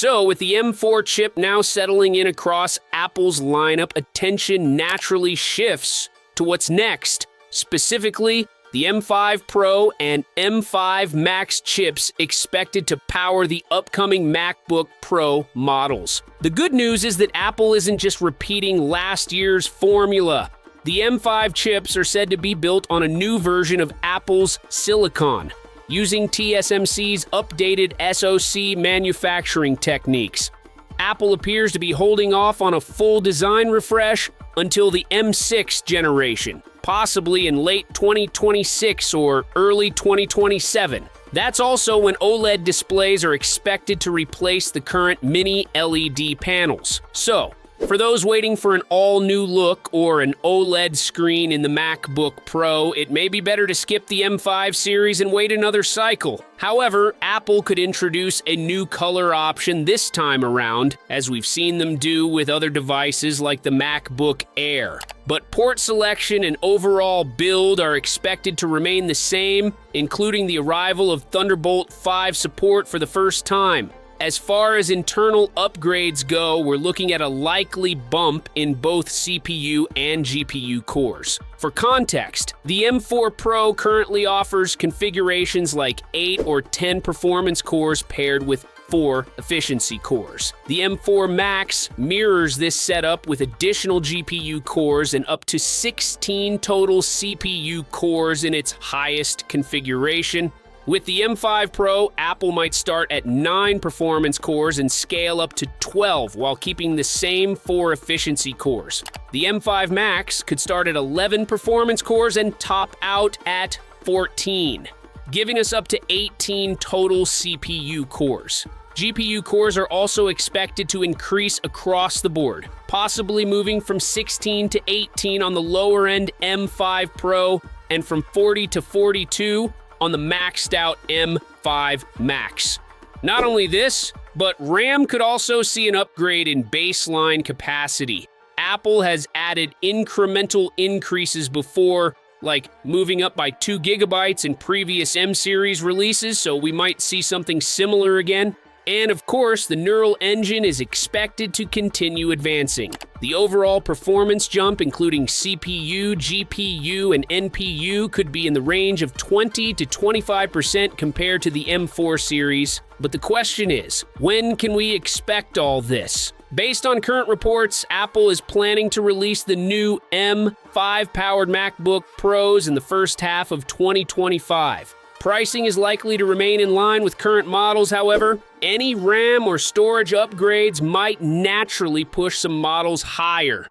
So, with the M4 chip now settling in across Apple's lineup, attention naturally shifts to what's next, specifically the M5 Pro and M5 Max chips expected to power the upcoming MacBook Pro models. The good news is that Apple isn't just repeating last year's formula. The M5 chips are said to be built on a new version of Apple's silicon, using TSMC's updated SoC manufacturing techniques. Apple appears to be holding off on a full design refresh until the M6 generation, possibly in late 2026 or early 2027. That's also when OLED displays are expected to replace the current mini LED panels. So, for those waiting for an all-new look or an OLED screen in the MacBook Pro, it may be better to skip the M5 series and wait another cycle. However, Apple could introduce a new color option this time around, as we've seen them do with other devices like the MacBook Air. But port selection and overall build are expected to remain the same, including the arrival of Thunderbolt 5 support for the first time. As far as internal upgrades go, we're looking at a likely bump in both CPU and GPU cores. For context, the M4 Pro currently offers configurations like 8 or 10 performance cores paired with 4 efficiency cores. The M4 Max mirrors this setup with additional GPU cores and up to 16 total CPU cores in its highest configuration. With the M5 Pro, Apple might start at 9 performance cores and scale up to 12 while keeping the same 4 efficiency cores. The M5 Max could start at 11 performance cores and top out at 14, giving us up to 18 total CPU cores. GPU cores are also expected to increase across the board, possibly moving from 16 to 18 on the lower-end M5 Pro and from 40 to 42 on the maxed out M5 Max. Not only this, but RAM could also see an upgrade in baseline capacity. Apple has added incremental increases before, like moving up by 2 gigabytes in previous M-series releases, so we might see something similar again. And of course, the neural engine is expected to continue advancing. The overall performance jump, including CPU, GPU, and NPU, could be in the range of 20 to 25% compared to the M4 series. But the question is, when can we expect all this? Based on current reports, Apple is planning to release the new M5-powered MacBook Pros in the first half of 2025. Pricing is likely to remain in line with current models, however. Any RAM or storage upgrades might naturally push some models higher.